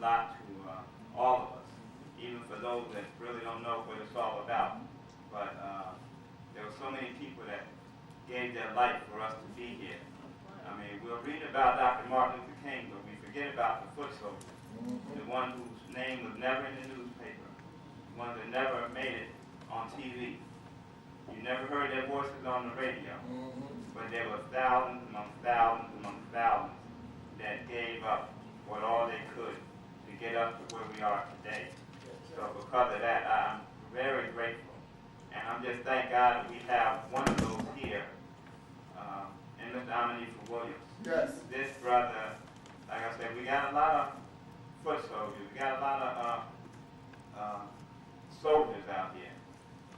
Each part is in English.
lot to all of us, even for those that really don't know what it's all about. But there were so many people that gave their life for us to be here. I mean, we'll read about Dr. Martin Luther King, but we forget about the foot soldiers, the one whose name was never in the newspaper, the ones that never made it on TV. You never heard their voices on the radio, but there were thousands among thousands among thousands that gave up what all they could to get up to where we are today. So because of that, I'm very grateful. And I'm just thank God that we have one of those here, and Mr. Amanifu Williams. Yes. This brother, like I said, we got a lot of foot soldiers. We got a lot of soldiers out here.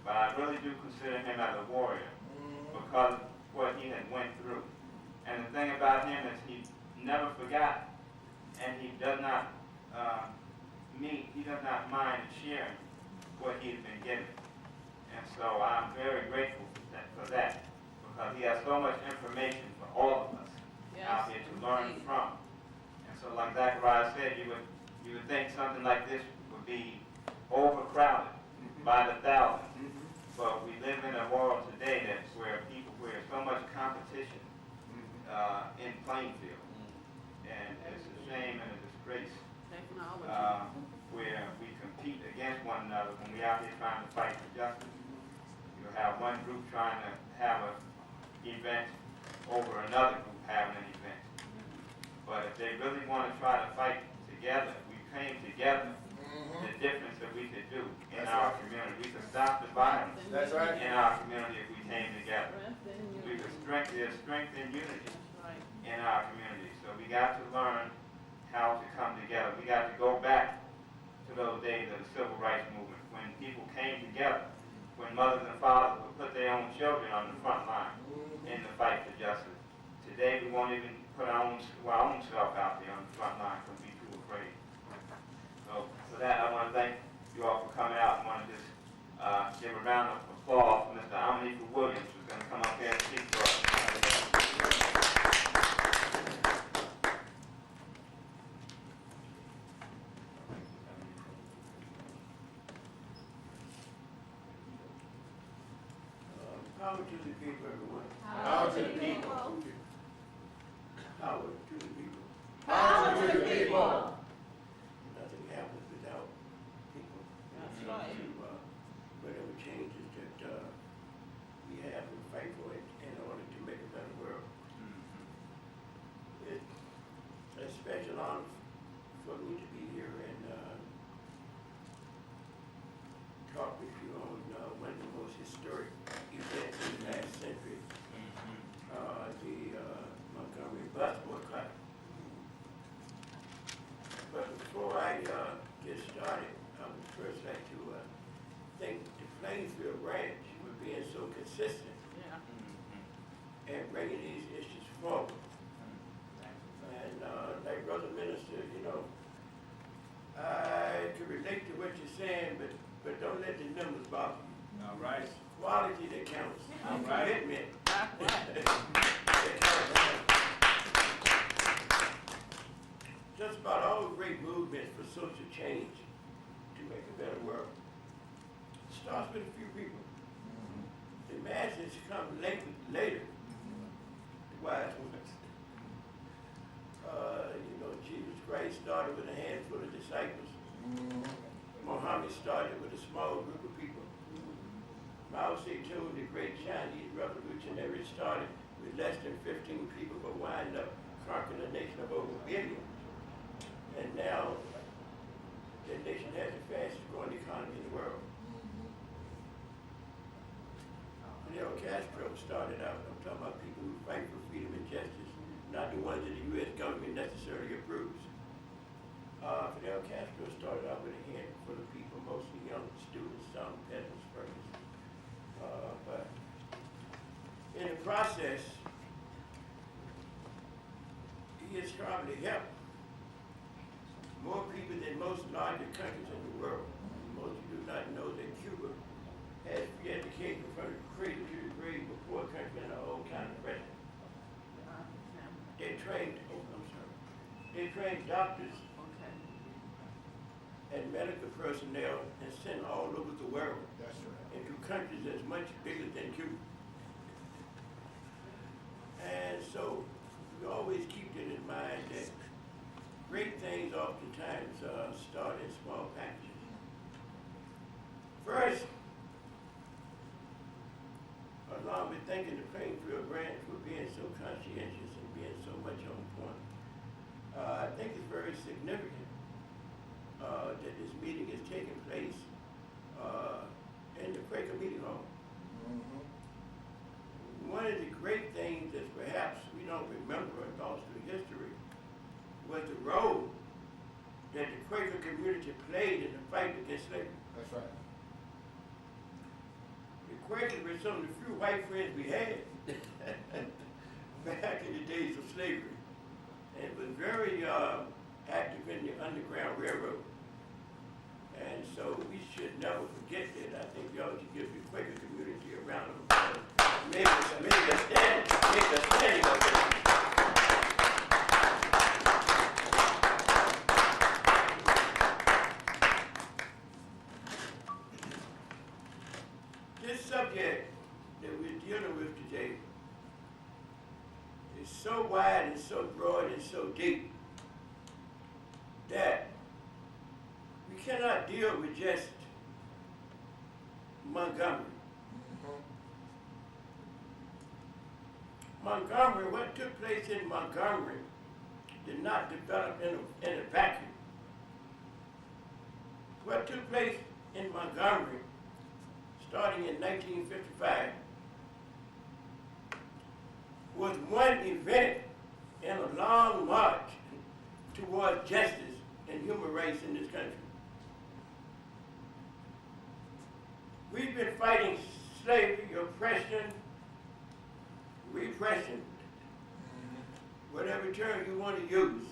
But I really do consider him as a warrior because of what he had went through. And the thing about him is he never forgot, and he does not mind sharing what he's been given. And so I'm very grateful for that because he has so much information for all of us out here to learn from. And so like Zachariah said, you would think something like this would be overcrowded by the thousands. But we live in a world today that's where there's so much competition in Plainfield. And it's a shame and a disgrace where we compete against one another when we're out here trying to fight for justice. You have one group trying to have an event over another group having an event. But if they really want to try to fight together, we came together, the difference that we could do in our community. We could stop the violence in our community if we came together. We could strengthen unity in our community. So we got to learn how to come together. We got to go back to those days of the civil rights movement when people came together, when mothers and fathers would put their own children on the front line in the fight for justice. Today we won't even put our own self out there on the front line because we're too afraid. So for that, I want to thank you all for coming out. I want to just give a round of applause for Mr. Amanifu Williams, who's going to come up here and speak for us. Power to the people, everyone. Power to the people. Power to the people. Power to the people. Nothing happens without people. That's right. Whatever changes that we have to fight for it in order to make a better world. It's a special honor for me to be here and talk with you on one of the most historic events in the last century, the Montgomery bus boycott. But before I get started, I would first like to thank the Plainfield branch for being so consistent and bringing these issues forward. And like Brother Minister, you know, I can relate to what you're saying, but don't let the numbers bother you. All right. It's quality that counts. All right. Commitment. Just about all great movements for social change to make a better world. It starts with a few people. The masses come later. The wise ones. You know, Jesus Christ started with a handful of disciples. Muhammad started with a small group of people. Mao Zedong, the great Chinese revolutionary, started with less than 15 people, but wound up conquering a nation of over a billion. And now, that nation has the fastest growing economy in the world. Fidel Castro started out, I'm talking about people who fight for freedom and justice, not the ones that the U.S. government necessarily approves. Fidel Castro started out with a handful of people, mostly young students, some peasants first. But in the process, he has probably helped more people than most larger countries in the world. Most of you do not know that Cuba has free education from the cradle to the grave before a country in all kind of pressure. They trained doctors and medical personnel and sent all over the world That's right. into countries that's much bigger than Cuba. And so we always keep it in mind that great things oftentimes start in small packages. First, allow me thanking the Plainfield branch for being so conscientious and being so much on point. I think it's very significant that this meeting is taking place in the Quaker Meeting Hall. One of the great things that perhaps we don't remember and lost through history was the role that the Quaker community played in the fight against slavery. That's right. The Quakers were some of the few white friends we had back in the days of slavery, and was very active in the Underground Railroad. And so we should never forget that. I think we ought to give the Quaker community a round of applause. Make a standing ovation. This subject that we're dealing with today is so wide and so broad and so deep that we cannot deal with just Montgomery. Montgomery, what took place in Montgomery did not develop in a vacuum. What took place in Montgomery, starting in 1955, was one event in a long march towards justice and human rights in this country. We've been fighting slavery, oppression, repression, whatever term you want to use.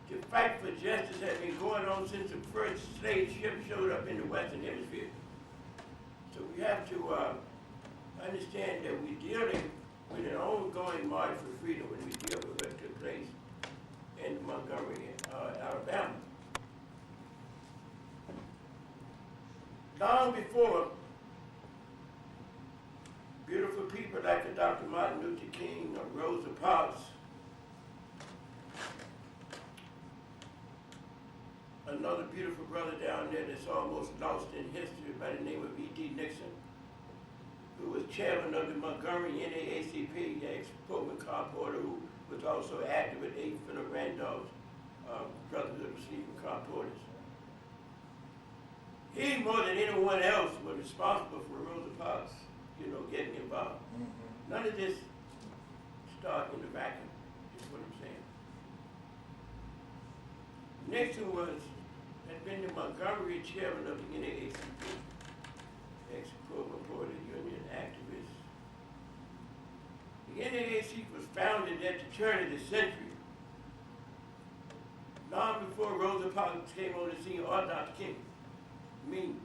To fight for justice has been going on since the first slave ship showed up in the Western Hemisphere. So we have to understand that we're dealing with an ongoing march for freedom when we deal with what took place in Montgomery, Alabama. Long before beautiful people like Dr. Martin Luther King or Rosa Parks, another beautiful brother down there that's almost lost in history by the name of E.D. Nixon, who was chairman of the Montgomery NAACP, the ex-Pullman car porter, who was also active with A. Philip Randolph's Brothers of the Sleeping Car Porters. He, more than anyone else, was responsible for Rosa Parks, getting involved. None of this started in the vacuum, is what I'm saying. Nixon had been the Montgomery chairman of the NAACP, ex-Pullman Porter Union activist. The NAACP was founded at the turn of the century, long before Rosa Parks came on the scene, or Dr. King, me,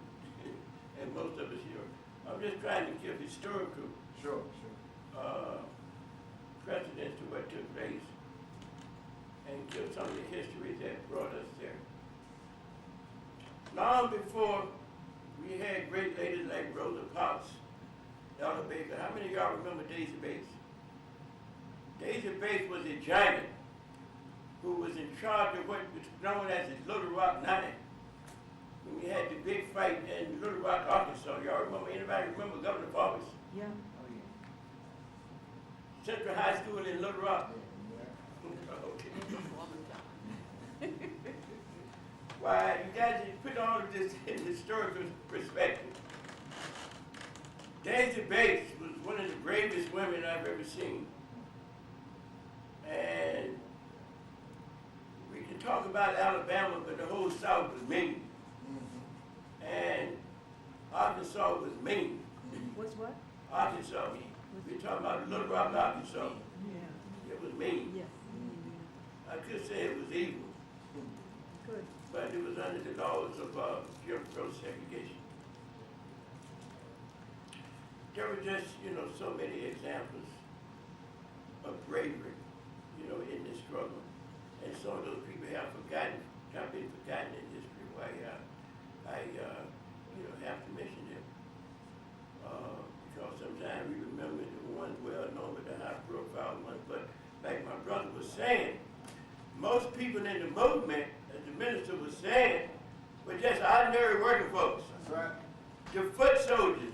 and most of us here. I'm just trying to give historical precedence to what took place and give some of the history that brought us there. Long before we had great ladies like Rosa Parks, Ella Baker. How many of y'all remember Daisy Bates? Daisy Bates was a giant who was in charge of what was known as the Little Rock Nine. When we had the big fight in Little Rock, Arkansas. Y'all remember? Anybody remember Governor Faubus? Yeah. Central High School in Little Rock. Okay. Why, you guys put all of this in historical perspective. Daisy Bates was one of the bravest women I've ever seen. And we can talk about Alabama, but the whole South was mean. And Arkansas was mean. What's what? Arkansas. We're talking about Little Rock, Arkansas. Yeah. It was mean. Yeah. I could say it was evil, Good. but it was under the laws of Jim Crow segregation. There were just, so many examples of bravery, in this struggle. And some of those people have been forgotten in history. Why saying, most people in the movement, as the minister was saying, were just ordinary working folks. That's right. The foot soldiers,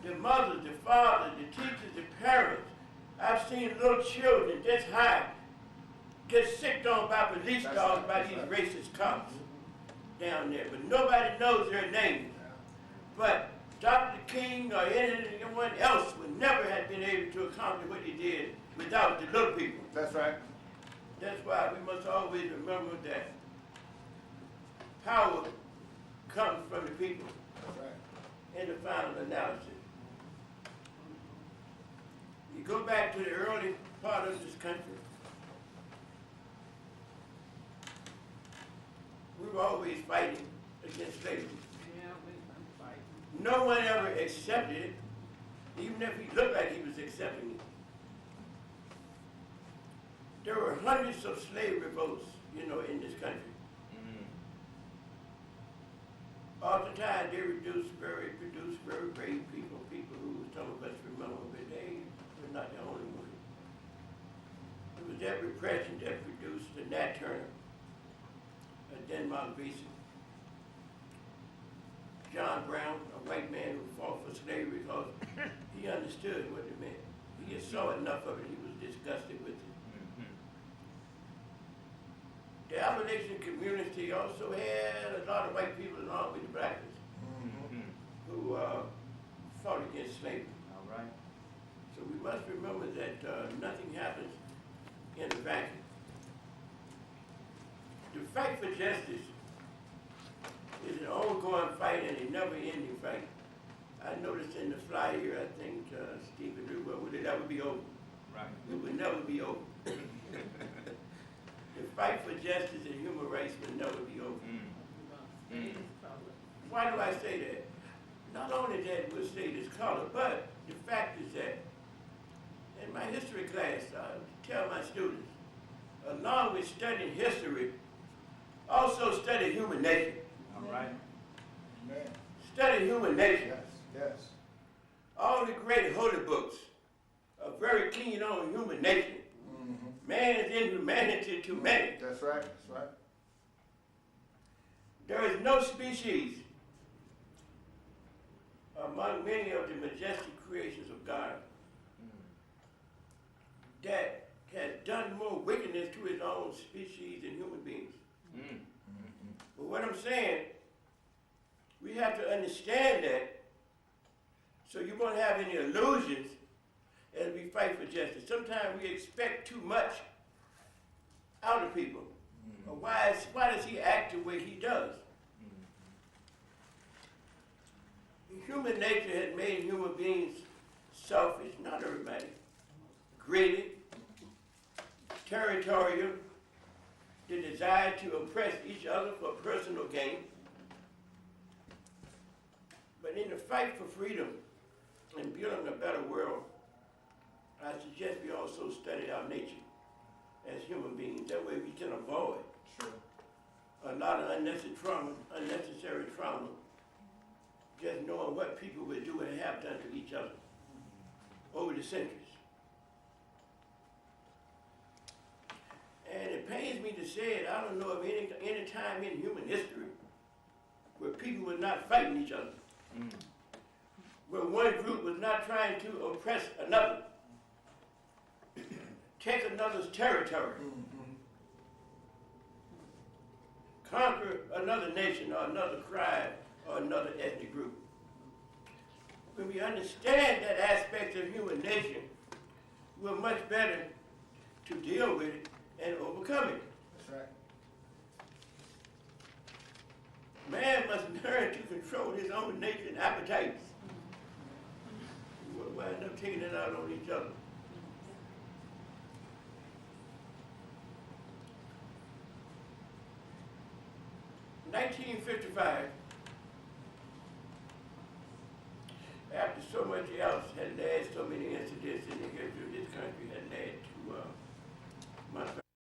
the mothers, the fathers, the teachers, the parents. I've seen little children this high get sicked on by police That's dogs right, by that's these right. racist cops down there, but nobody knows their names. But Dr. King or anyone else would never have been able to accomplish what he did without the little people. That's right. That's why we must always remember that power comes from the people That's right. in the final analysis. You go back to the early part of this country, we were always fighting against slavery. No one ever accepted it, even if he looked like he was accepting it. There were hundreds of slave revolts, in this country. All the time, they produced very brave people, people who some of us remember, but they were not the only one. It was that repression that produced the Nat Turner, Denmark Vesey, John Brown, a white man who fought for slavery because he understood what it meant. He just saw enough of it, he was disgusted with it. The abolition community also had a lot of white people along with the black ones who fought against slavery. All right. So we must remember that nothing happens in a vacuum. The fight for justice is an ongoing fight and a never-ending fight. I noticed in the flyer here, I think Stephen knew, well, would it ever be over? Right. It would never be over. The fight for justice and human rights will never be over. Why do I say that? Not only that we'll say this color, but the fact is that in my history class, I tell my students, along with studying history, also study human nature. All right. Amen. Study human nature. Yes, yes. All the great holy books are very keen on human nature. Man's inhumanity to man. That's right, that's right. There is no species among many of the majestic creations of God that has done more wickedness to his own species than human beings. But what I'm saying, we have to understand that so you won't have any illusions as we fight for justice. Sometimes we expect too much out of people. Why does he act the way he does? Human nature has made human beings selfish, not everybody. Greedy, territorial, the desire to oppress each other for personal gain. But in the fight for freedom and building a better world, I suggest we also study our nature as human beings. That way we can avoid a lot of unnecessary trauma, just knowing what people would do and have done to each other over the centuries. And it pains me to say it, I don't know of any time in human history where people were not fighting each other, where one group was not trying to oppress another, take another's territory, conquer another nation or another tribe or another ethnic group. When we understand that aspect of human nature, we're much better to deal with it and overcome it. That's right. Man must learn to control his own nature and appetites. We'll wind up taking it out on each other. In 1955, after so much else had led so many